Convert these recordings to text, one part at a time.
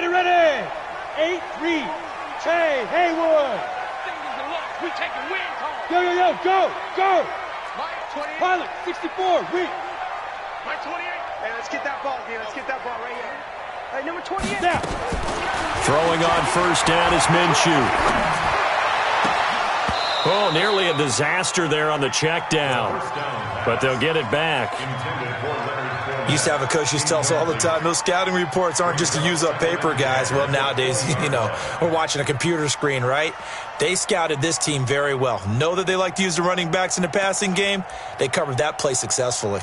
Ready. 8-3. Trey Haywood. We taking wins home. Yo, go. Mike, 28. Pilot, 64, Rick. Mike, 28. Hey, let's get that ball, dude. Let's get that ball right here. Hey, number 28. Down. Throwing on first down is Minshew. Oh, nearly a disaster there on the check down. But they'll get it back. Used to have a coach who used to tell us all the time, those scouting reports aren't just to use up paper, guys. Well, nowadays, we're watching a computer screen, right? They scouted this team very well. Know that they like to use the running backs in the passing game. They covered that play successfully.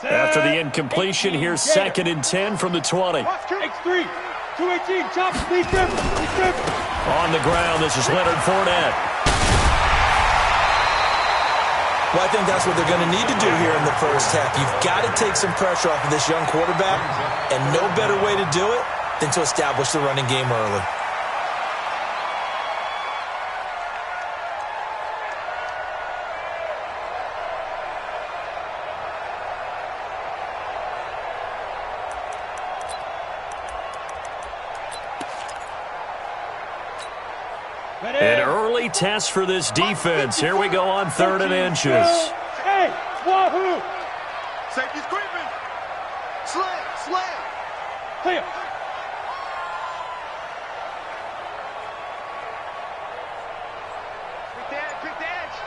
After the incompletion, here's 2nd and 10 from the 20. X3, 218, chop, lead grip. On the ground, this is Leonard Fournette. Well, I think that's what they're going to need to do here in the first half. You've got to take some pressure off of this young quarterback, and no better way to do it than to establish the running game early. An early test for this defense. Here we go on 3rd and inches. Hey, wahoo! Safety's creeping. Slam. Clear. Quick the edge.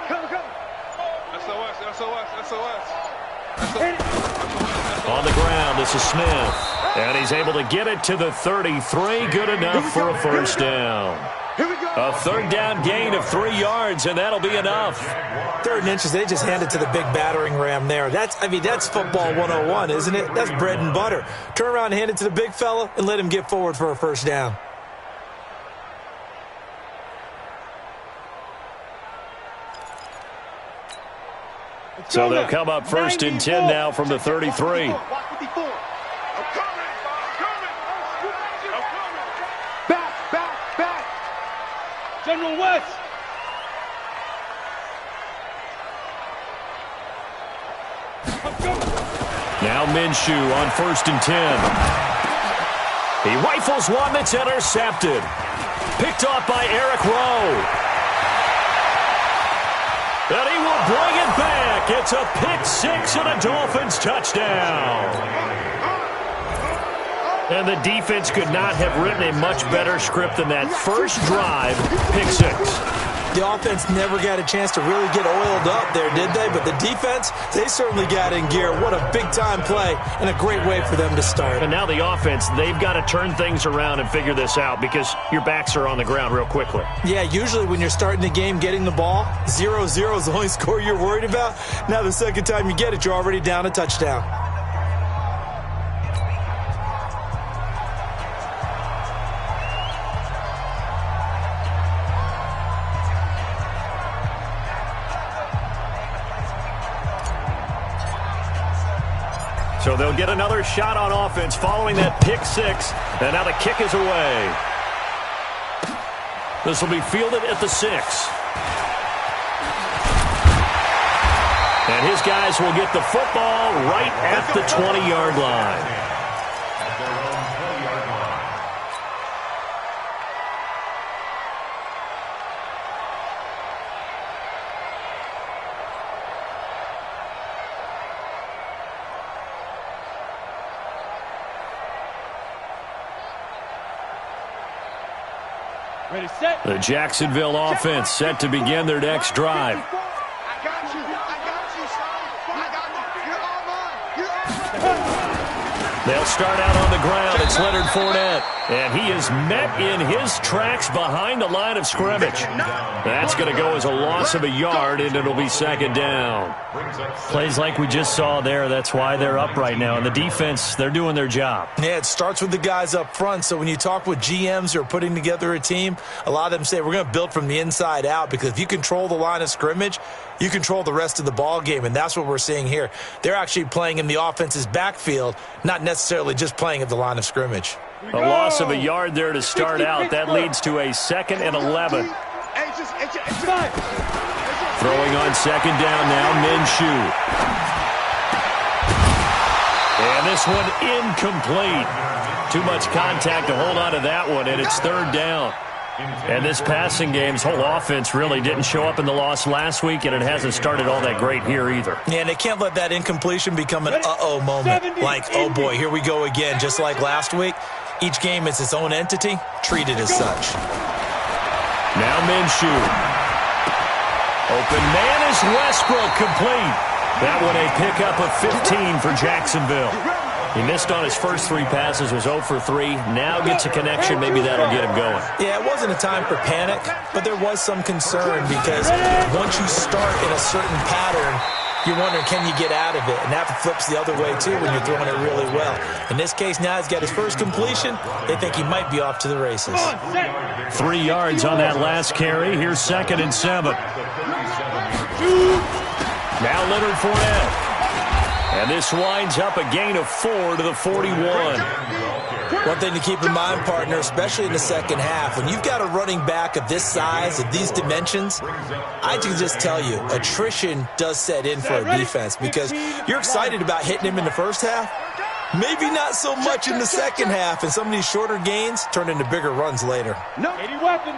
Come. SOS. On the ground, this is Smith. And he's able to get it to the 33. Good enough for a first down. A 3rd down gain of 3 yards, and that'll be enough. 3rd and inches, they just hand it to the big battering ram there. That's football 101, isn't it? That's bread and butter. Turn around and hand it to the big fella and let him get forward for a first down. So they'll come up 1st and 10 now from the 33. Back. General West. Now Minshew on 1st and 10. He rifles one that's intercepted. Picked off by Eric Rowe. And he will bring it back. It's a pick 6 and a Dolphins touchdown. And the defense could not have written a much better script than that first drive, pick 6. The offense never got a chance to really get oiled up there, did they? But the defense, they certainly got in gear. What a big-time play and a great way for them to start. And now the offense, they've got to turn things around and figure this out because your backs are on the ground real quickly. Yeah, usually when you're starting the game, getting the ball, 0-0 is the only score you're worried about. Now the second time you get it, you're already down a touchdown. So they'll get another shot on offense following that pick 6. And now the kick is away. This will be fielded at the 6. And his guys will get the football right at the 20-yard line. Ready, set. The Jacksonville offense set to begin their next drive. I got you, son. You're all mine. They'll start out on the ground. It's Leonard Fournette. And he is met in his tracks behind the line of scrimmage. That's going to go as a loss of a yard, and it'll be 2nd down. Plays like we just saw there. That's why they're up right now. And the defense, they're doing their job. Yeah, it starts with the guys up front. So when you talk with GMs who are putting together a team, a lot of them say we're going to build from the inside out because if you control the line of scrimmage, you control the rest of the ball game, and that's what we're seeing here. They're actually playing in the offense's backfield, not necessarily just playing at the line of scrimmage. A loss of a yard there to start out. That leads to a 2nd and 11. Throwing on second down now, Minshew. And this one incomplete. Too much contact to hold on to that one, and it's third down. And this passing game's whole offense really didn't show up in the loss last week, and it hasn't started all that great here either. Yeah, and they can't let that incompletion become an uh-oh moment. Like, oh boy, here we go again, just like last week. Each game is its own entity, treated as such. Now Minshew. Open man is Westbrook, complete. That one a pickup of 15 for Jacksonville. He missed on his first 3 passes, was 0 for 3. Now gets a connection. Maybe that'll get him going. Yeah, it wasn't a time for panic, but there was some concern because once you start in a certain pattern, you're wondering, can you get out of it? And that flips the other way, too, when you're throwing it really well. In this case, now he's got his first completion. They think he might be off to the races. 3 yards on that last carry. Here's 2nd and 7. Now Leonard Fournette. And this winds up a gain of 4 to the 41. One thing to keep in mind, partner, especially in the second half, when you've got a running back of this size, of these dimensions, I can just tell you, attrition does set in for a defense because you're excited about hitting him in the first half. Maybe not so much in the second half, and some of these shorter gains turn into bigger runs later. No. 80 weapon.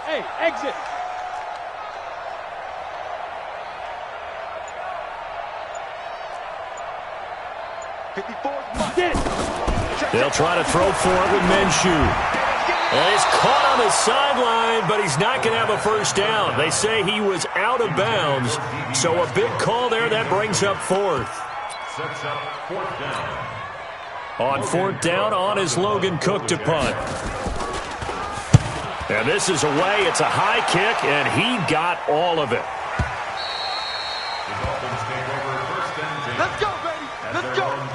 Hey, exit. They'll try to throw for it with Minshew. And he's caught on the sideline, but he's not going to have a first down. They say he was out of bounds, so a big call there. That brings up 4th. On 4th down, on is Logan Cook to punt. And this is away. It's a high kick, and he got all of it. Let's go, baby. Let's go.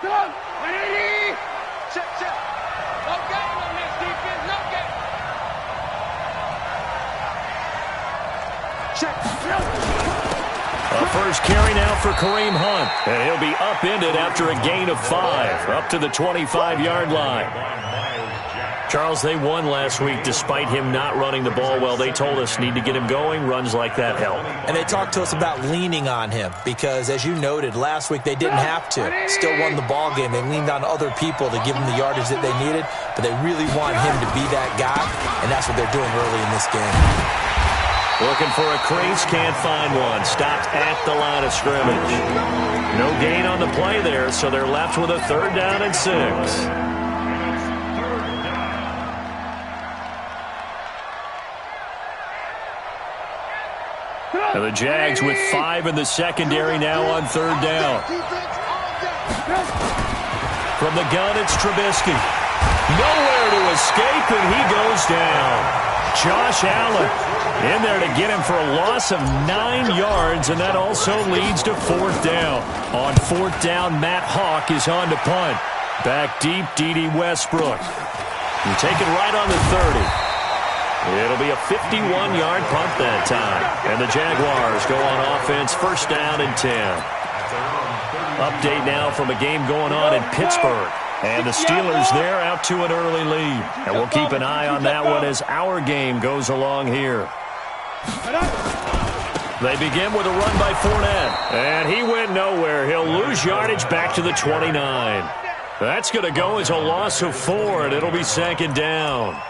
Come on. 180. Check. No game on this defense. No game. Check. A first carry now for Kareem Hunt. And he'll be upended after a gain of 5, up to the 25-yard line. Charles, they won last week despite him not running the ball well. They told us need to get him going. Runs like that help. And they talked to us about leaning on him because, as you noted, last week they didn't have to. Still won the ball game. They leaned on other people to give them the yardage that they needed, but they really want him to be that guy, and that's what they're doing early in this game. Looking for a crease, can't find one. Stopped at the line of scrimmage. No gain on the play there, so they're left with a 3rd down and 6. And the Jags with 5 in the secondary now on 3rd down. From the gun, it's Trubisky. Nowhere to escape, and he goes down. Josh Allen in there to get him for a loss of 9 yards, and that also leads to 4th down. On 4th down, Matt Hawk is on to punt. Back deep, D.D. Westbrook. You take it right on the 30. It'll be a 51-yard punt that time. And the Jaguars go on offense, 1st down and 10. Update now from a game going on in Pittsburgh. And the Steelers there out to an early lead. And we'll keep an eye on that one as our game goes along here. They begin with a run by Fournette. And he went nowhere. He'll lose yardage back to the 29. That's going to go as a loss of 4, and it'll be 2nd down.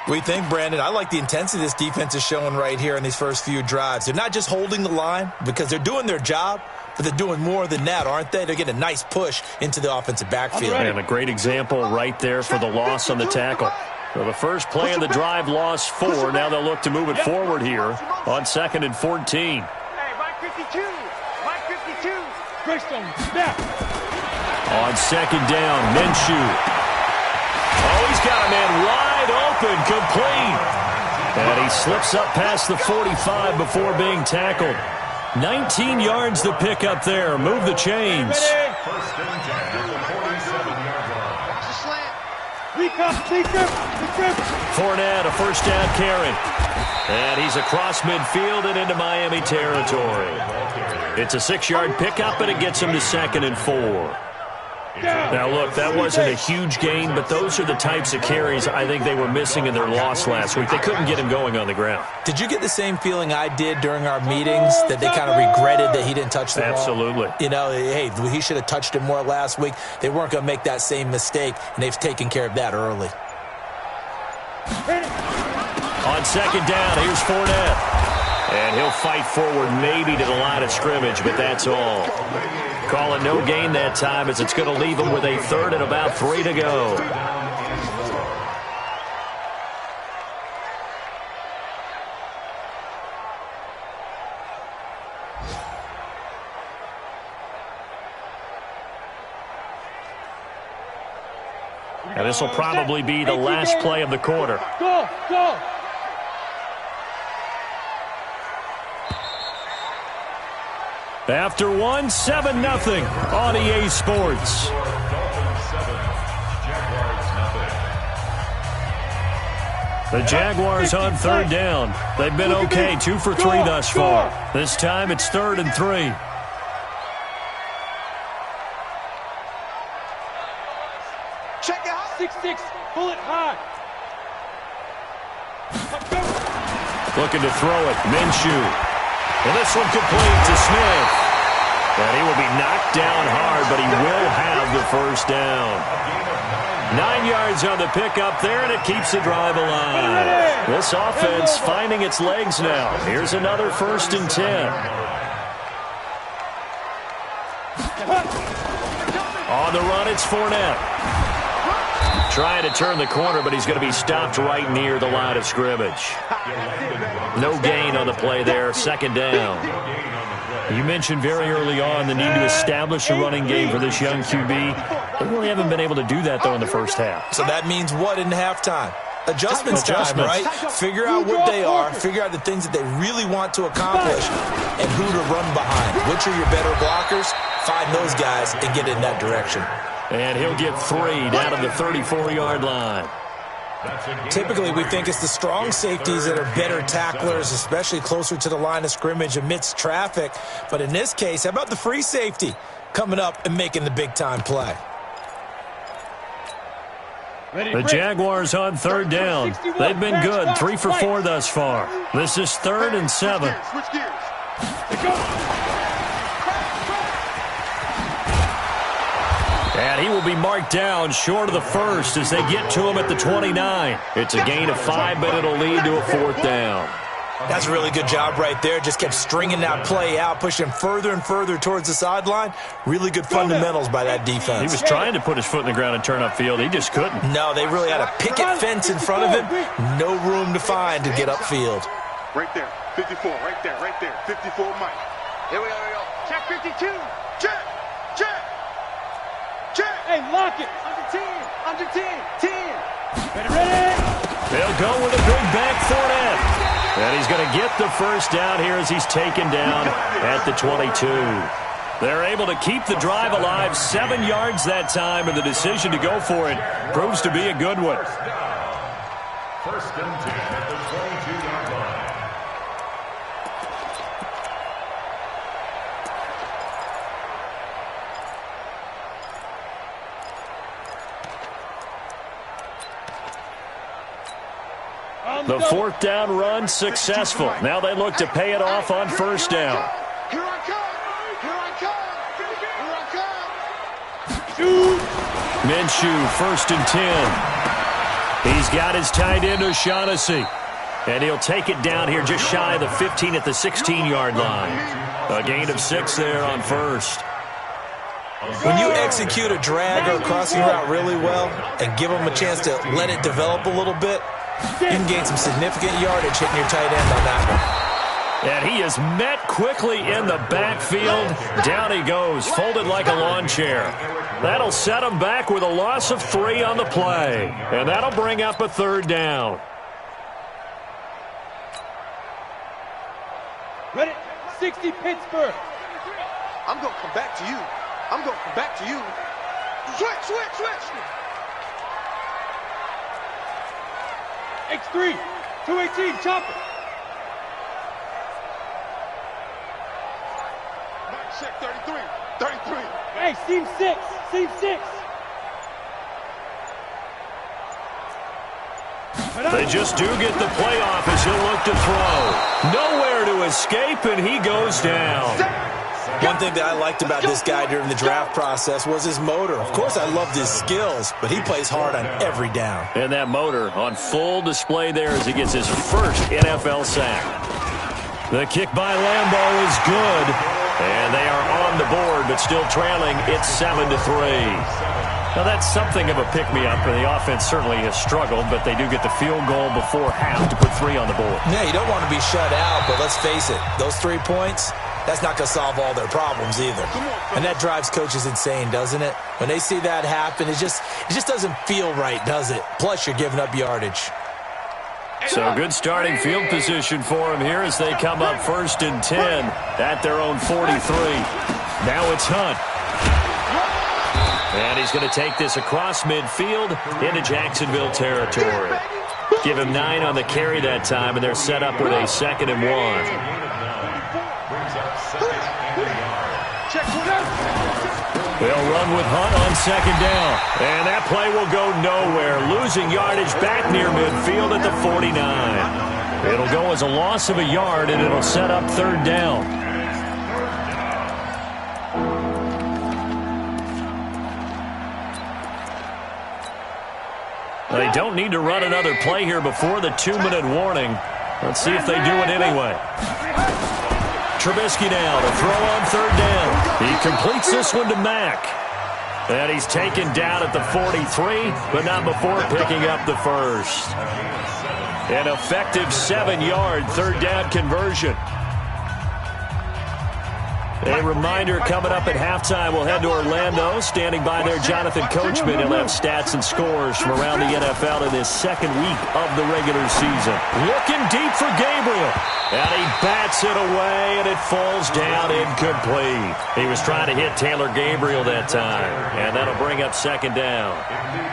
We think, Brandon, I like the intensity this defense is showing right here in these first few drives. They're not just holding the line because they're doing their job, but they're doing more than that, aren't they? They're getting a nice push into the offensive backfield. And a great example right there for the loss on the tackle. So the first play of the drive lost 4. Now they'll look to move it forward here on 2nd and 14. Hey, Mike 52. Mike 52. Christian, snap. On 2nd down, Minshew. Oh, he's got a man wide open, complete. And he slips up past the 45 before being tackled. 19 yards to pick up there. Move the chains. Fournette, a 1st down carry. And he's across midfield and into Miami territory. It's a 6-yard pickup, and it gets him to 2nd and 4. Now, look, that wasn't a huge gain, but those are the types of carries I think they were missing in their loss last week. They couldn't get him going on the ground. Did you get the same feeling I did during our meetings, that they kind of regretted that he didn't touch the ball? Absolutely. You know, hey, he should have touched it more last week. They weren't going to make that same mistake, and they've taken care of that early. On second down, here's Fournette. And he'll fight forward maybe to the line of scrimmage, but that's all. Calling no gain that time as it's going to leave him with a third and about 3 to go. And this will probably be the last play of the quarter. Go, go. After one, 7-0 on EA Sports. The Jaguars on third down. They've been okay, 2 for 3 thus far. This time it's 3rd and 3. Check out. 6-6, pull it high. Looking to throw it, Minshew. Well, this one complete to Smith. And he will be knocked down hard, but he will have the first down. 9 yards on the pickup there, and it keeps the drive alive. This offense finding its legs now. Here's another 1st and 10. On the run, it's Fournette. Trying to turn the corner, but he's going to be stopped right near the line of scrimmage. No gain on the play there, 2nd down. You mentioned very early on the need to establish a running game for this young QB. They really haven't been able to do that, though, in the first half. So that means what in halftime? Adjustments time, right? Figure out what they are, figure out the things that they really want to accomplish, and who to run behind. Which are your better blockers? Find those guys and get in that direction. And he'll get 3 down to the 34-yard line. Typically, we think it's the strong safeties that are better tacklers, especially closer to the line of scrimmage amidst traffic. But in this case, how about the free safety coming up and making the big-time play? The Jaguars on third down. They've been good, 3 for 4 thus far. This is 3rd and 7. Switch gears. And he will be marked down short of the first as they get to him at the 29. It's a gain of 5, but it'll lead to a 4th down. That's a really good job right there. Just kept stringing that play out, pushing him further and further towards the sideline. Really good fundamentals by that defense. He was trying to put his foot in the ground and turn upfield. He just couldn't. No, they really had a picket fence in front of him. No room to find to get upfield. Right there. 54. Right there. Right there. 54 Mike. Here we go. Check 52. Check. Check. Check. Hey, lock it. Under 10. 10. Ready. They'll go with a big back Fournette. And he's going to get the first down here as he's taken down at the 22. They're able to keep the drive alive, 7 yards that time, and the decision to go for it proves to be a good one. 1st and 10 at the 22-yard line. The 4th down run successful. Now they look to pay it off on 1st down. Here I come. Here I come. Here I come. Minshew, 1st and 10. He's got his tight end O'Shaughnessy. And he'll take it down here just shy of the 15 at the 16-yard line. A gain of 6 there on 1st. When you execute a drag or a crossing route really well and give them a chance to let it develop a little bit, you can gain some significant yardage hitting your tight end on that one. And he is met quickly in the backfield. Down he goes, folded like a lawn chair. That'll set him back with a loss of 3 on the play. And that'll bring up a 3rd down. Ready. 60 Pittsburgh. I'm going to come back to you. I'm going to come back to you. Switch. X3. 218. Chopper. Check 33. 33. Hey, seam 6. Save 6. They just do get the play off as he'll look to throw. Nowhere to escape, and he goes down. One thing that I liked about this guy during the draft process was his motor. Of course, I loved his skills, but he plays hard on every down. And that motor on full display there as he gets his first NFL sack. The kick by Lambo is good, and they are on the board, but still trailing. It's 7-3. Now, that's something of a pick-me-up, and the offense certainly has struggled, but they do get the field goal before half to put 3 on the board. Yeah, you don't want to be shut out, but let's face it, those 3 points, that's not going to solve all their problems either. And that drives coaches insane, doesn't it? When they see that happen, it just doesn't feel right, does it? Plus, you're giving up yardage. So good starting field position for him here as they come up 1st and 10 at their own 43. Now it's Hunt. And he's going to take this across midfield into Jacksonville territory. Give him 9 on the carry that time, and they're set up with a 2nd and 1. They'll run with Hunt on 2nd down. And that play will go nowhere. Losing yardage back near midfield at the 49. It'll go as a loss of a yard, and it'll set up 3rd down. They don't need to run another play here before the 2-minute warning. Let's see if they do it anyway. Trubisky now to throw on 3rd down. He completes this one to Mack. And he's taken down at the 43, but not before picking up the first. An effective 7-yard 3rd down conversion. A reminder coming up at halftime, we'll head to Orlando. Standing by there, Jonathan Coachman. He'll have stats and scores from around the NFL in his 2nd week of the regular season. Looking deep for Gabriel. And he bats it away, and it falls down incomplete. He was trying to hit Taylor Gabriel that time, and that'll bring up 2nd down.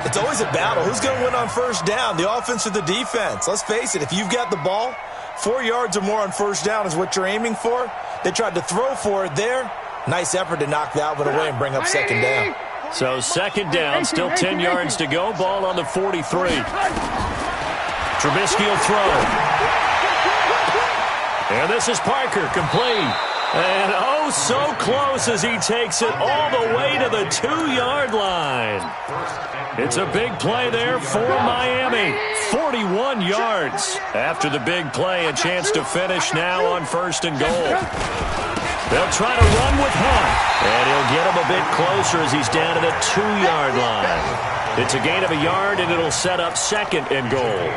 It's always a battle. Who's going to win on 1st down, the offense or the defense? Let's face it, if you've got the ball, 4 yards or more on 1st down is what you're aiming for. They tried to throw for it there. Nice effort to knock that one away and bring up 2nd down. So 2nd down, still 10 yards to go. Ball on the 43. Trubisky will throw. And this is Parker, complete. And oh, so close as he takes it all the way to the 2-yard line. It's a big play there for Miami. 41 yards. After the big play, a chance to finish now on 1st and goal. They'll try to run with Hunt. And he'll get him a bit closer as he's down to the 2-yard line. It's a gain of a yard, and it'll set up 2nd and goal.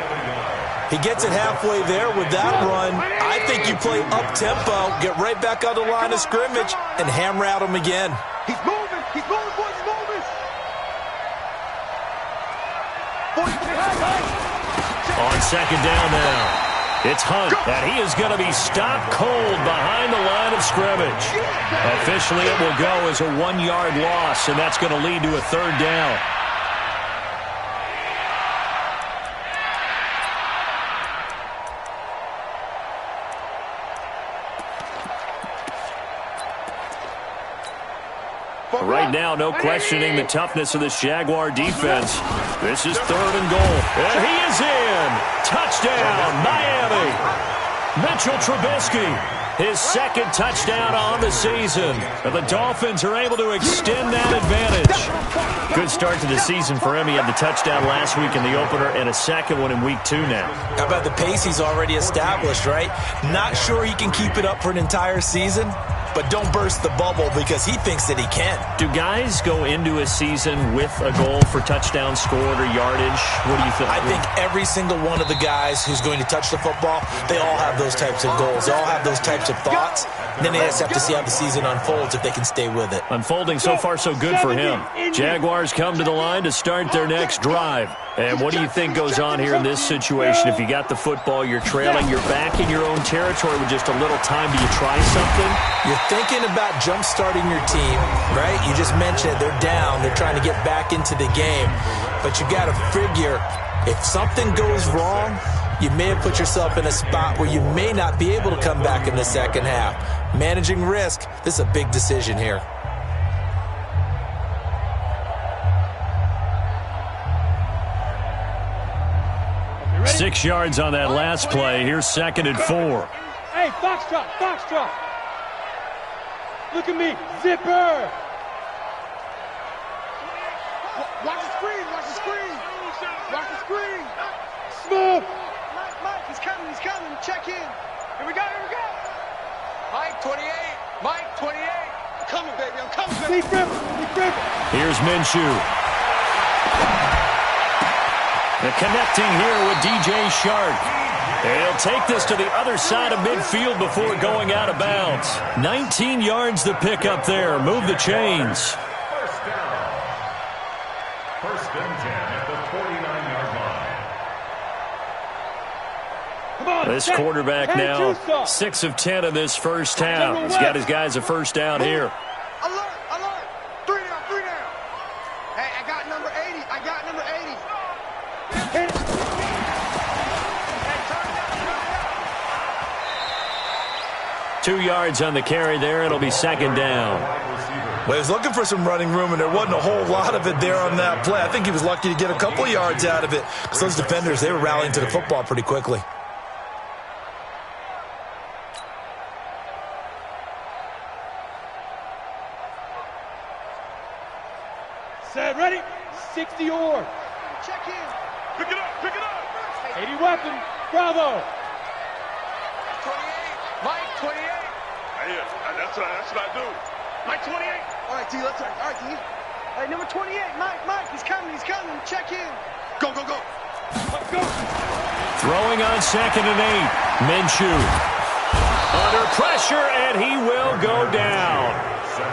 He gets it halfway there with that run. I think you play up-tempo, get right back on the line of scrimmage, and hammer out him again. He's moving, boys, moving. On 2nd down now, it's Hunt, and he is going to be stopped cold behind the line of scrimmage. Officially, it will go as a 1-yard loss, and that's going to lead to a 3rd down. Right now, no questioning the toughness of this Jaguar defense. This is 3rd and goal. And he is in. Touchdown, Miami. Mitchell Trubisky, his 2nd touchdown on the season. And the Dolphins are able to extend that advantage. Good start to the season for him. He had the touchdown last week in the opener and a 2nd one in week 2 now. How about the pace he's already established, right? Not sure he can keep it up for an entire season, but don't burst the bubble because he thinks that he can. Do guys go into a season with a goal for touchdown scored or yardage? What do you think? I think every single one of the guys who's going to touch the football, they all have those types of goals. They all have those types of thoughts. And then they just have to see how the season unfolds if they can stay with it. Unfolding so far so good for him. Jaguars come to the line to start their next drive. And what do you think goes on here in this situation? If you got the football, you're trailing, you're back in your own territory with just a little time. Do you try something? You're thinking about jump-starting your team, right? You just mentioned they're down. They're trying to get back into the game. But you got to figure if something goes wrong, you may have put yourself in a spot where you may not be able to come back in the 2nd half. Managing risk, this is a big decision here. 6 yards on that last play. Here's 2nd and 4. Hey, foxtrot, foxtrot. Look at me, zipper. Watch the screen, watch the screen. Watch the screen. Smooth. Mike, he's coming. Check in. Here we go. Mike, 28. Mike, 28. I'm coming, baby. Deep river. Here's Minshew. The connecting here with DJ Shark. He'll take this to the other side of midfield before going out of bounds. 19 yards to pick up there. Move the chains. First and 10 at the 49-yard line. Come on, This quarterback now, 6 of 10 in this first half. He's got his guys a first down here. Alert. 3 down. Hey, I got number 80. Hit it. Hey, turn it up. 2 yards on the carry there. It'll be 2nd down. Well, he was looking for some running room, and there wasn't a whole lot of it there on that play. I think he was lucky to get a couple of yards out of it because those defenders, they were rallying to the football pretty quickly. Set, ready. 60 or. Check in. Pick it up. 80 weapon. Bravo. 28. Mike, 28. Yeah, that's what I do. Mike, 28. All right, D, let's go. All right, D. Hey, number 28. Mike, he's coming. Check in. Go. Go. Throwing on 2nd and 8. Minshew. Under pressure, and he will go down.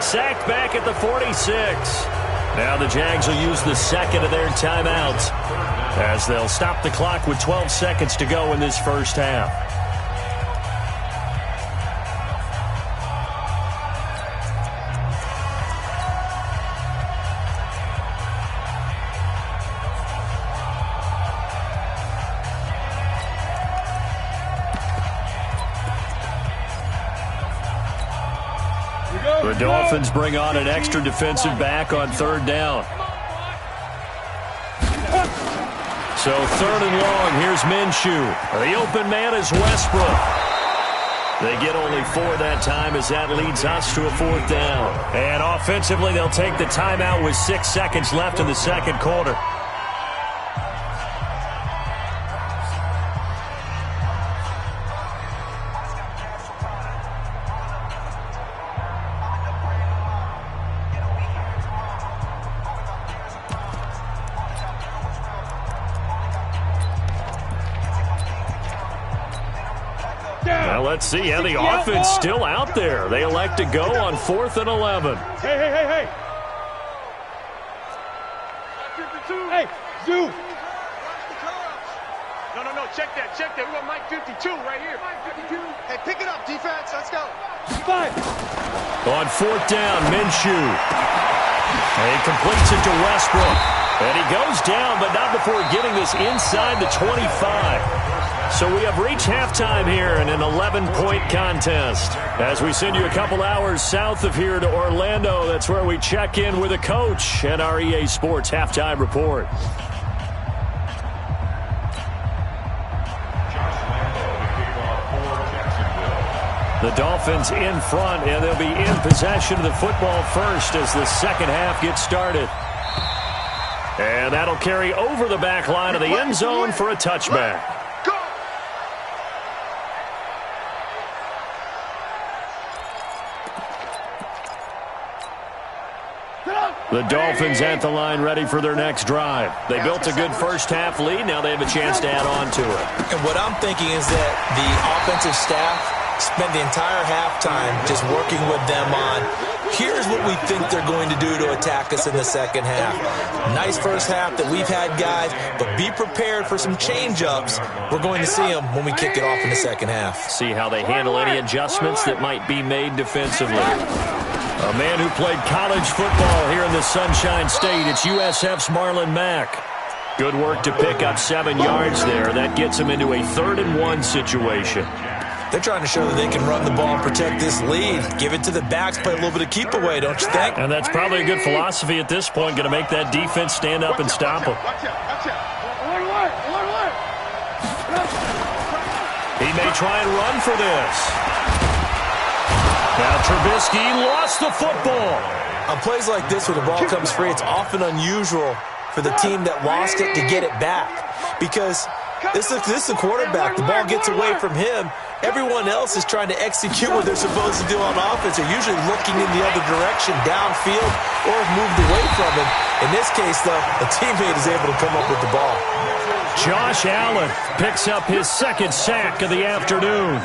Sacked back at the 46. Now the Jags will use the 2nd of their timeouts as they'll stop the clock with 12 seconds to go in this first half. The Dolphins bring on an extra defensive back on 3rd down. So 3rd and long, here's Minshew. The open man is Westbrook. They get only 4 that time as that leads us to a 4th down. And offensively, they'll take the timeout with 6 seconds left in the 2nd quarter. Well, let's see how the offense still out there. They elect to go on 4th and 11. Hey. Hey, Zoo. No, check that. We got Mike 52 right here. Mike 52. Hey, pick it up, defense. Let's go. 5. On 4th down, Minshew. And he completes it to Westbrook. And he goes down, but not before getting this inside the 25. So we have reached halftime here in an 11-point contest. As we send you a couple hours south of here to Orlando, that's where we check in with a coach at our EA Sports Halftime Report. The Dolphins in front, and they'll be in possession of the football first as the 2nd half gets started. And that'll carry over the back line of the end zone for a touchback. The Dolphins at the line ready for their next drive. They built a good first half lead. Now they have a chance to add on to it. And what I'm thinking is that the offensive staff spent the entire halftime just working with them on, here's what we think they're going to do to attack us in the 2nd half. Nice first half that we've had, guys, but be prepared for some change-ups. We're going to see them when we kick it off in the 2nd half. See how they handle any adjustments that might be made defensively. A man who played college football here in the Sunshine State. It's USF's Marlon Mack. Good work to pick up 7 yards there. That gets him into a 3rd and 1 situation. They're trying to show that they can run the ball and protect this lead. Give it to the backs, play a little bit of keep away, don't you think? And that's probably a good philosophy at this point. Going to make that defense stand up and stop them. Watch out. Alert. He may try and run for this. Now Trubisky lost the football. On plays like this, when the ball comes free, it's often unusual for the team that lost it to get it back. Because this is the quarterback. The ball gets away from him. Everyone else is trying to execute what they're supposed to do on offense. They're usually looking in the other direction, downfield, or have moved away from him. In this case, though, a teammate is able to come up with the ball. Josh Allen picks up his second sack of the afternoon.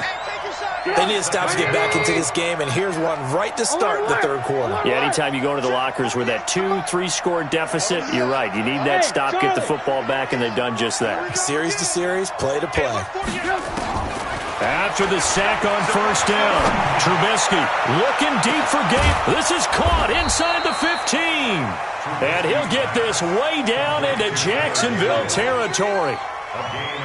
They need to stop to get back into this game, and here's one right to start the third quarter. Yeah, anytime you go to the lockers with that 2-3 score deficit, you're right. You need that stop, get the football back, and they've done just that. Series to series, play to play. After the sack on first down, Trubisky looking deep for Gabe. This is caught inside the 15. And he'll get this way down into Jacksonville territory.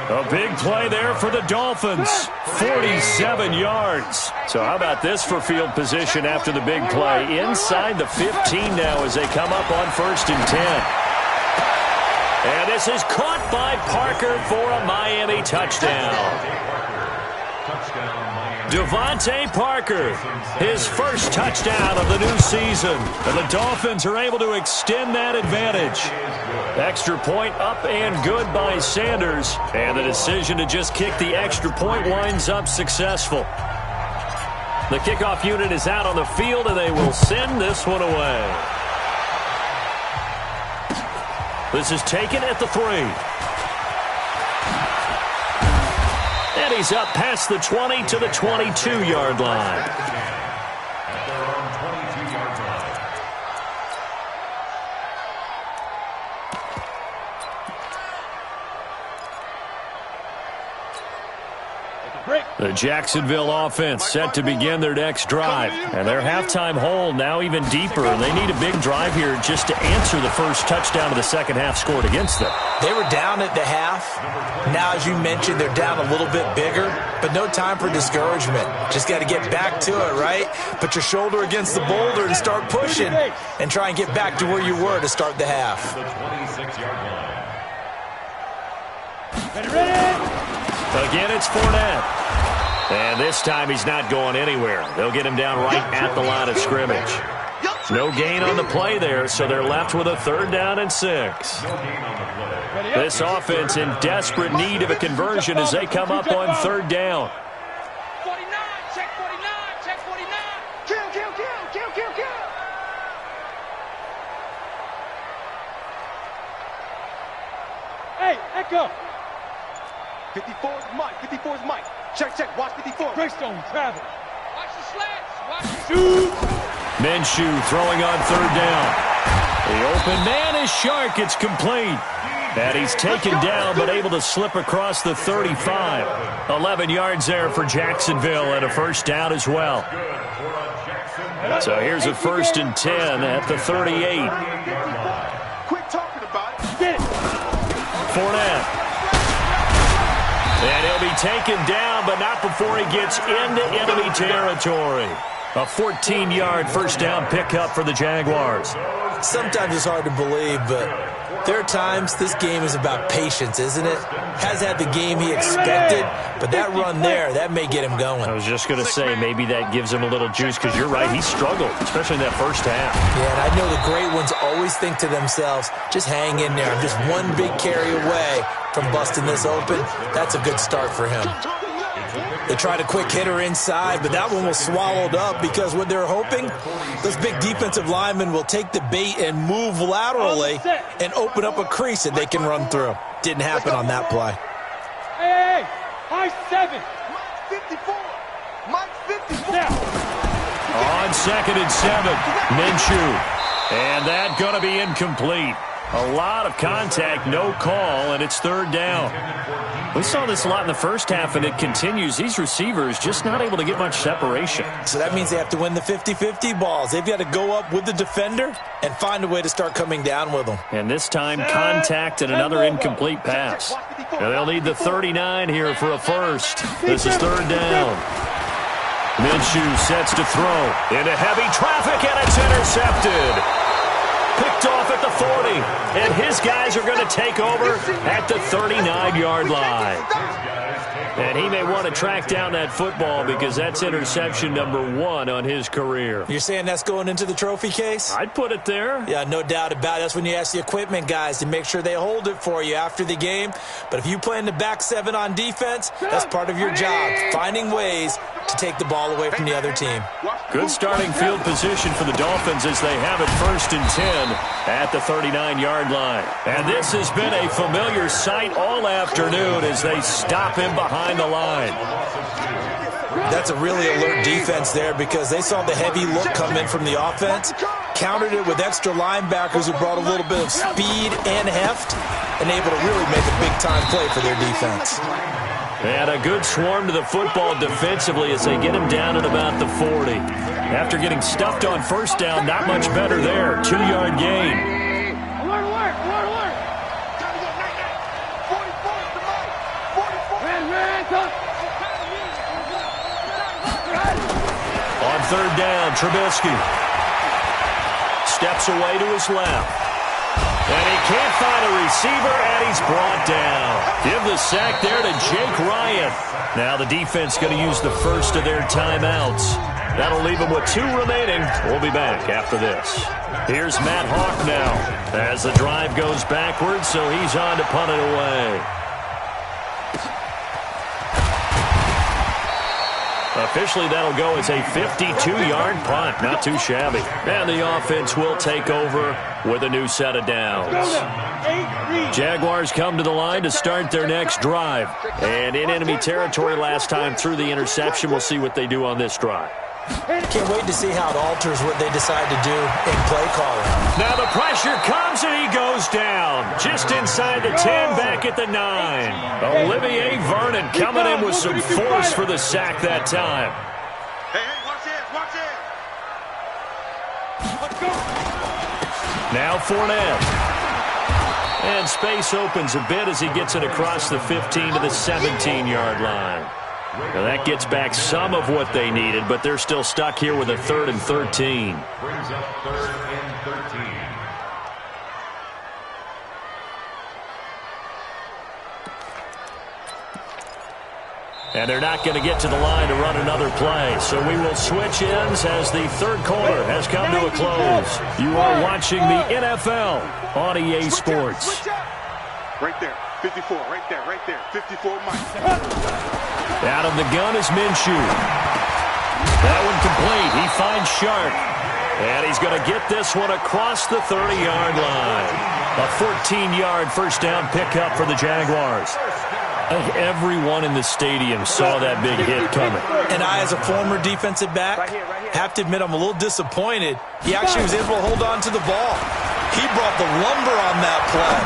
A big play there for the Dolphins, 47 yards. So how about this for field position after the big play? Inside the 15 now as they come up on 1st and 10. And this is caught by Parker for a Miami touchdown. Devontae Parker, his first touchdown of the new season. And the Dolphins are able to extend that advantage. Extra point up and good by Sanders. And the decision to just kick the extra point winds up successful. The kickoff unit is out on the field, and they will send this one away. This is taken at the 3. And he's up past the 20 to the 22-yard line. The Jacksonville offense set to begin their next drive. And their halftime hole now even deeper. And they need a big drive here just to answer the first touchdown of the second half scored against them. They were down at the half. Now, as you mentioned, they're down a little bit bigger. But no time for discouragement. Just got to get back to it, right? Put your shoulder against the boulder and start pushing. And try and get back to where you were to start the half. Again, it's Fournette. And this time he's not going anywhere. They'll get him down right at the line of scrimmage. No gain on the play there, so they're left with a 3rd down and 6. This offense in desperate need of a conversion as they come up on 3rd down. 49, check 49, check 49. Kill. Hey, Echo. 54 is Mike. 54 is Mike. Check. Watch 54. Greystone, travel. Watch the slants. Watch the Shoot. Minshew throwing on 3rd down. The open man is Shark. It's complete. And he's taken down but able to slip across the 35. 11 yards there for Jacksonville and a 1st down as well. So here's a 1st and 10 at the 38. Quit talking about it. Get it. Fournette. And he'll be taken down, but not before he gets into enemy territory. A 14-yard 1st down pickup for the Jaguars. Sometimes it's hard to believe, but there are times this game is about patience, isn't it? Has had the game he expected, but that run there, that may get him going. I was just going to say, maybe that gives him a little juice, because you're right, he struggled, especially in that 1st half. Yeah, and I know the great ones always think to themselves, just hang in there. I'm just one big carry away from busting this open. That's a good start for him. They tried a quick hitter inside, but that one was swallowed up because what they're hoping, those big defensive linemen will take the bait and move laterally and open up a crease that they can run through. Didn't happen on that play. Hey, high 7. Mike 54. Mike 54. Now. On 2nd and 7, Minshew. And that going to be incomplete. A lot of contact, no call, and it's 3rd down. We saw this a lot in the 1st half, and it continues. These receivers just not able to get much separation. So that means they have to win the 50-50 balls. They've got to go up with the defender and find a way to start coming down with them. And this time, contact and another incomplete pass. And they'll need the 39 here for a 1st. This is 3rd down. Minshew sets to throw into heavy traffic, and it's intercepted. Picked off at the 40, and his guys are going to take over at the 39-yard line. And he may want to track down that football because that's interception number 1 on his career. You're saying that's going into the trophy case? I'd put it there. Yeah, no doubt about it. That's when you ask the equipment guys to make sure they hold it for you after the game. But if you play in the back 7 on defense, that's part of your job, finding ways to take the ball away from the other team. Good starting field position for the Dolphins as they have it 1st and 10 at the 39-yard line. And this has been a familiar sight all afternoon as they stop him behind the line. That's a really alert defense there because they saw the heavy look come in from the offense, countered it with extra linebackers who brought a little bit of speed and heft, and able to really make a big-time play for their defense. And a good swarm to the football defensively as they get him down at about the 40. After getting stuffed on 1st down, not much better there. 2-yard gain. Alert, alert, alert, alert. On 3rd down, Trubisky steps away to his left. And he can't find a receiver, and he's brought down. Give the sack there to Jake Ryan. Now the defense going to use the first of their timeouts. That'll leave them with 2 remaining. We'll be back after this. Here's Matt Hawk now as the drive goes backwards, so he's on to punt it away. Officially, that'll go as a 52-yard punt. Not too shabby. And the offense will take over with a new set of downs. Jaguars come to the line to start their next drive. And in enemy territory last time through the interception. We'll see what they do on this drive. Can't wait to see how it alters what they decide to do in play calling. Now the pressure comes and he goes down. Just inside the 10, back at the 9. Olivier Vernon coming in with some force for the sack that time. Hey, watch this, watch this. Let's go. Now Fournette. And space opens a bit as he gets it across the 15 to the 17-yard line. Now that gets back some of what they needed, but they're still stuck here with a 3rd and 13. Brings up 3rd and 13. And they're not going to get to the line to run another play. So we will switch ends as the 3rd quarter has come to a close. You are watching the NFL on EA Sports. Right there, 54, right there, 54 Mike. Out of the gun is Minshew. That one complete. He finds Sharp. And he's going to get this one across the 30-yard line. A 14-yard 1st down pickup for the Jaguars. I think everyone in the stadium saw that big hit coming. And I, as a former defensive back, have to admit I'm a little disappointed. He actually was able to hold on to the ball. He brought the lumber on that play.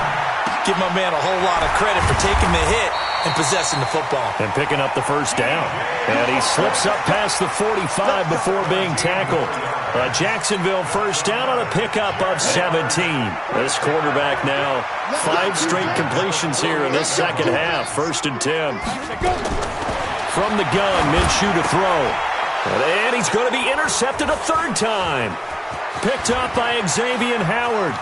Give my man a whole lot of credit for taking the hit and possessing the football. And picking up the 1st down. And he slips up past the 45 before being tackled. A Jacksonville 1st down on a pickup of 17. This quarterback now 5 straight completions here in this 2nd half. 1st and 10. From the gun, Minshew to throw. And he's going to be intercepted a 3rd time. Picked up by Xavier Howard.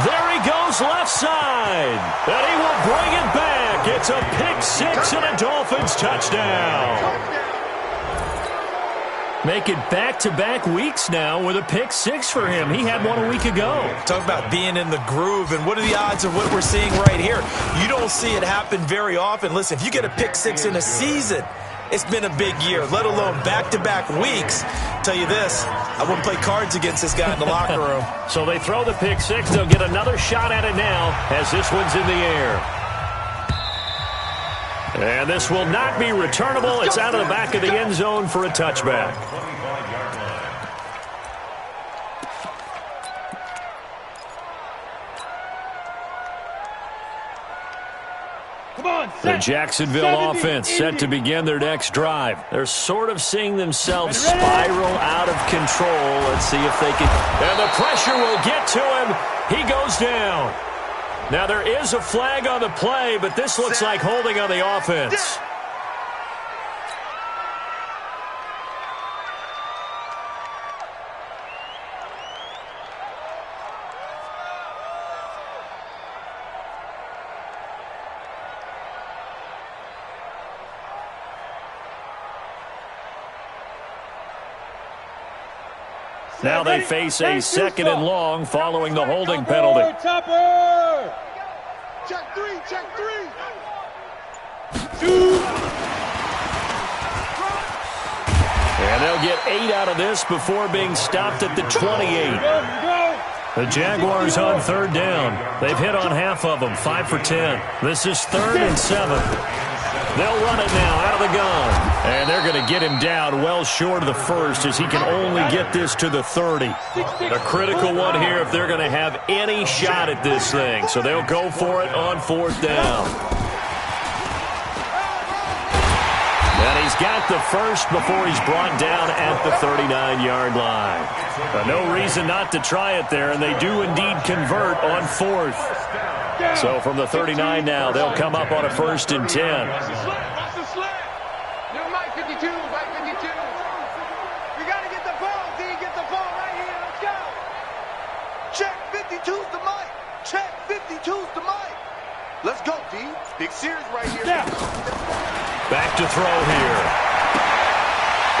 There he goes left side. And he will bring it back. It's a pick 6 and a Dolphins touchdown. Make it back-to-back weeks now with a pick 6 for him. He had one a week ago. Talk about being in the groove, and what are the odds of what we're seeing right here? You don't see it happen very often. Listen, if you get a pick 6 in a season, it's been a big year, let alone back-to-back weeks. Tell you this, I wouldn't play cards against this guy in the locker room. So they throw the pick 6. They'll get another shot at it now as this one's in the air. And this will not be returnable. It's out of the back of the end zone for a touchback. The Jacksonville offense set to begin their next drive. They're sort of seeing themselves spiral out of control. Let's see if they can. And the pressure will get to him. He goes down. Now there is a flag on the play, but this looks like holding on the offense. Now they face a second and long following the holding penalty. Topper! Check three, check three. And they'll get 8 out of this before being stopped at the 28. The Jaguars on third down. They've hit on half of them, 5 for 10. This is 3rd and 7. They'll run it now out of the gun. And they're going to get him down well short of the first as he can only get this to the 30. A critical one here if they're going to have any shot at this thing. So they'll go for it on 4th down. And he's got the first before he's brought down at the 39-yard line. No reason not to try it there, and they do indeed convert on 4th. So from the 39 now, they'll come up on a 1st and 10. Watch the sled. New Mike 52, Mike 52. We got to get the ball, D. Get the ball right here. Let's go. Check 52's the mic. Check 52's the mic. Let's go, D. Big series right here. Yeah. Back to throw here.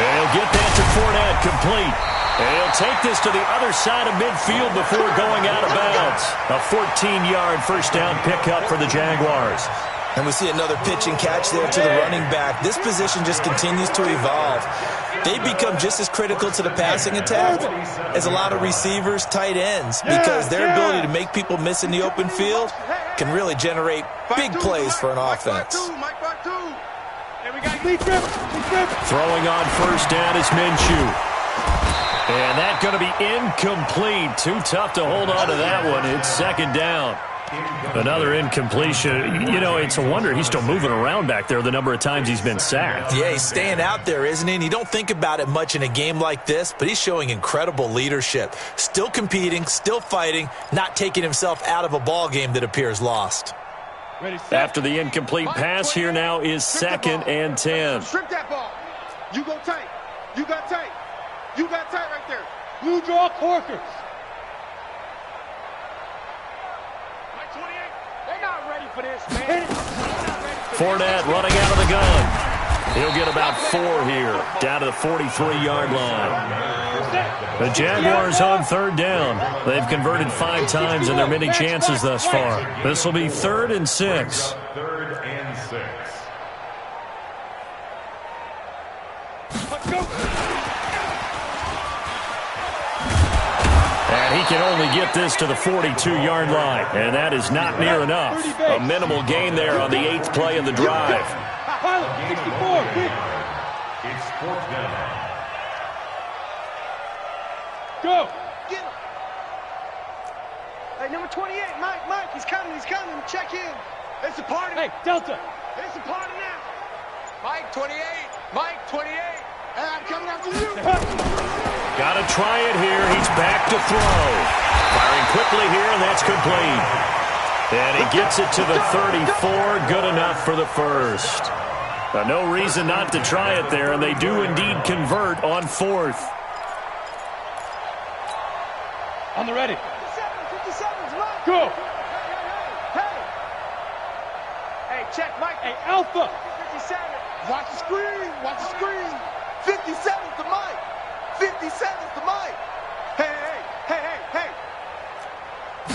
And he'll get that to Fournette, complete. And he'll take this to the other side of midfield before going out of bounds. A 14-yard first down pickup for the Jaguars. And we see another pitch and catch there to the running back. This position just continues to evolve. They become just as critical to the passing attack as a lot of receivers, tight ends, because their ability to make people miss in the open field can really generate big plays for an offense. Throwing on first down is Minshew. And that's going to be incomplete. Too tough to hold on to that one. It's 2nd down. Another incompletion. You know, it's a wonder he's still moving around back there the number of times he's been sacked. Yeah, he's staying out there, isn't he? And you don't think about it much in a game like this, but he's showing incredible leadership. Still competing, still fighting, not taking himself out of a ball game that appears lost. After the incomplete pass, here now is 2nd and 10. Strip that ball. You go tight. You got tight. You got tight right there. Blue draw corkers. Mike 28. They're not ready for this, man. Fournette running out of the gun. He'll get about 4 here, down to the 43-yard line. The Jaguars on 3rd down. They've converted 5 times in their many chances thus far. This will be 3rd and 6. 3rd and 6. Let's go. And he can only get this to the 42-yard line, and that is not near enough. A minimal gain there on the 8th play of the drive. Pilot, 64, quick. It's 4th down. Go. Get him. Hey, number 28, Mike, he's coming. Check in. It's a party. Hey, Delta. It's a party now. Mike 28. Hey, I'm coming after you. Got to try it here. He's back to throw. Firing quickly here, and that's complete. And he gets it to the 34. Good enough for the first. No reason not to try it there, and they do indeed convert on 4th. On the ready. 57's Mike. Go. Hey, check Mike. Hey, Alpha. 57. Watch the screen. 57's the mic. 57's the mic. Hey.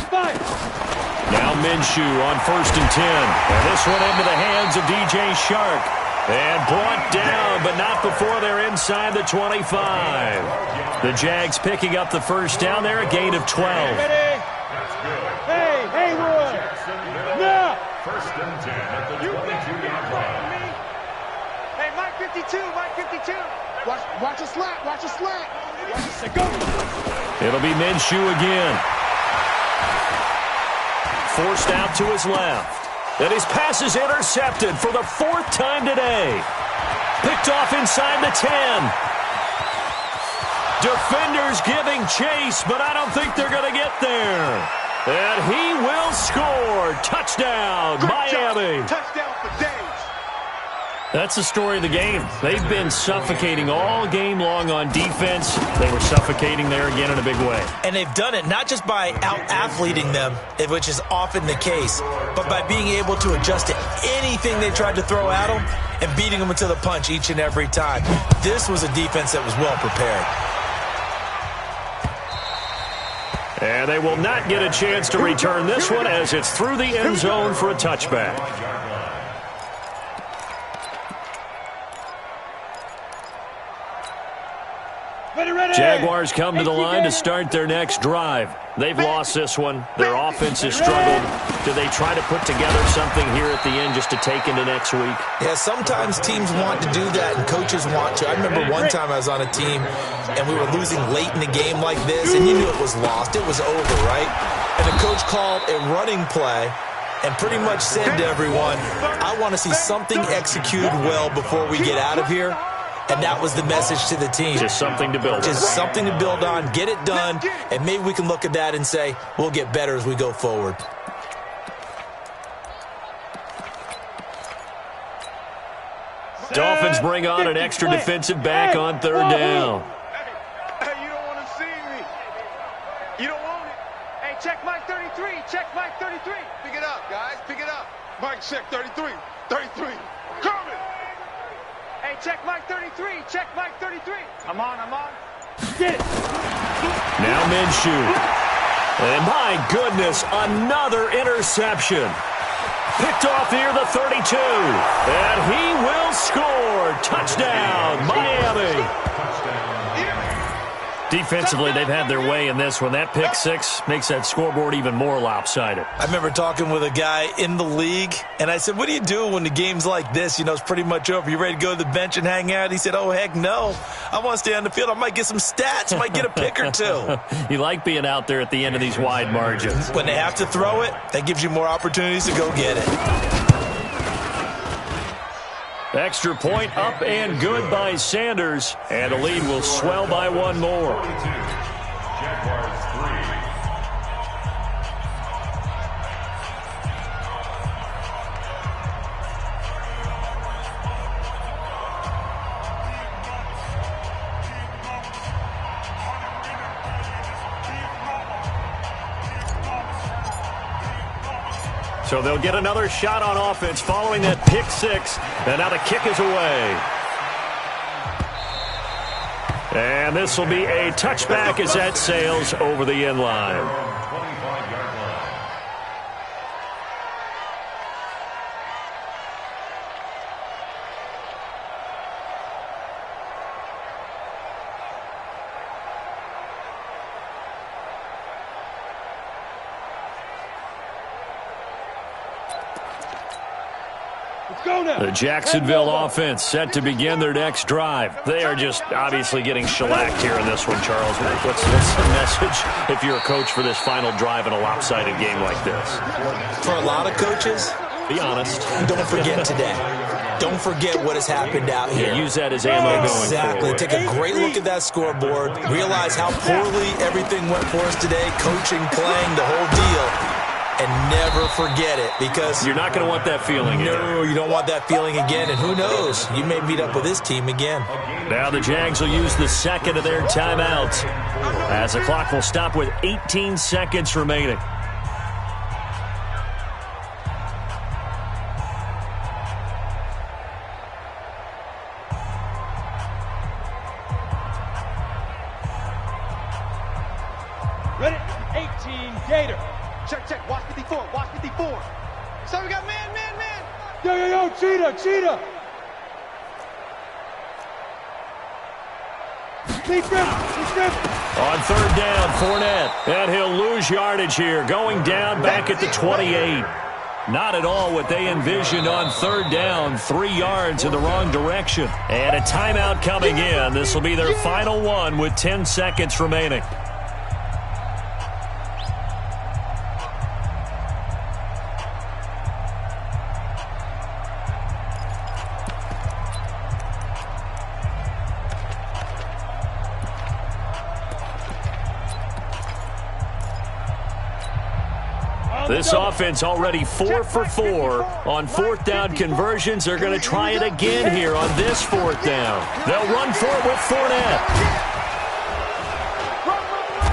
Fire. Now Minshew on 1st and 10. And this one into the hands of DJ Shark. And brought down, but not before they're inside the 25. The Jags picking up the first down there, a gain of 12. Ready. Hey, Haywood. Now. 1st and 10 at the 22-yard line. Hey, Mike 52. Watch a slant. Go. It'll be Minshew again. Forced out to his left. And his pass is intercepted for the 4th time today. Picked off inside the 10. Defenders giving chase, but I don't think they're going to get there. And he will score. Touchdown, Miami. Touchdown for Dave. That's the story of the game. They've been suffocating all game long on defense. They were suffocating there again in a big way. And they've done it not just by out-athleting them, which is often the case, but by being able to adjust to anything they tried to throw at them and beating them to the punch each and every time. This was a defense that was well prepared. And they will not get a chance to return this one as it's through the end zone for a touchback. Jaguars come to the line to start their next drive. They've lost this one. Their offense has struggled. Do they try to put together something here at the end just to take into next week? Yeah, sometimes teams want to do that and coaches want to. I remember one time I was on a team and we were losing late in the game like this, and you knew it was lost. It was over, right? And the coach called a running play and pretty much said to everyone, I want to see something executed well before we get out of here. And that was the message to the team. Just something to build on. Just something to build on, get it done, and maybe we can look at that and say, we'll get better as we go forward. Dolphins bring on an extra defensive back on third down. Hey, you don't want to see me. You don't want it. Hey, check Mike 33. Check Mike 33. Pick it up, guys. Pick it up. Mike, check 33. 33. Coming. Hey, check Mike 33. Check Mike 33. I'm on. Get it. Now Minshew. And my goodness, another interception. Picked off here, the 32. And he will score. Touchdown, Miami. Defensively, they've had their way in this one. That pick six makes that scoreboard even more lopsided. I remember talking with a guy in the league, and I said, what do you do when the game's like this? You know, it's pretty much over. You ready to go to the bench and hang out? He said, oh, heck no. I want to stay on the field. I might get some stats. I might get a pick or two. You like being out there at the end of these wide margins. When they have to throw it, that gives you more opportunities to go get it. Extra point up and good by Sanders, and the lead will swell by one more. Jaguars 3. So they'll get another shot on offense following that pick six. And now the kick is away. And this will be a touchback as that sails over the end line. 25-yard line. The Jacksonville offense set to begin their next drive. They are just obviously getting shellacked here in this one, Charles. What's the message if you're a coach for this final drive in a lopsided game like this? For a lot of coaches, be honest. Don't forget today. Don't forget what has happened out here. Yeah, use that as ammo going Exactly. forward. Take a great look at that scoreboard. Realize how poorly everything went for us today. Coaching, playing, the whole deal. And never forget it, because you're not going to want that feeling. No, you don't want that feeling again. And who knows? You may meet up with this team again. Now the Jags will use the second of their timeouts as the clock will stop with 18 seconds remaining. Ready? 18, Gator. Check. Watch 54. Watch 54. So we got man. Yo, Cheetah. Keep grip. On third down, Fournette. And he'll lose yardage here. Going down back at the 28. Not at all what they envisioned on third down. 3 yards in the wrong direction. And a timeout coming in. This will be their final one with 10 seconds remaining. This offense already 4 for 4 on fourth down conversions. They're going to try it again here on this fourth down. They'll run for it with Fournette.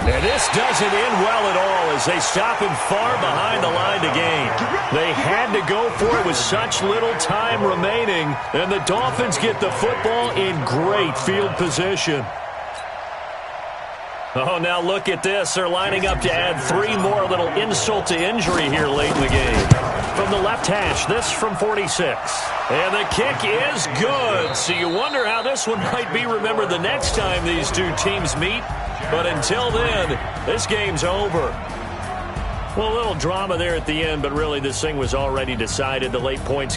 And this doesn't end well at all as they stop him far behind the line to gain. They had to go for it with such little time remaining, and the Dolphins get the football in great field position. Oh, now look at this. They're lining up to add 3 more, a little insult to injury here late in the game. From the left hash, this from 46. And the kick is good. So you wonder how this one might be remembered the next time these two teams meet. But until then, this game's over. Well, a little drama there at the end, but really this thing was already decided. The late points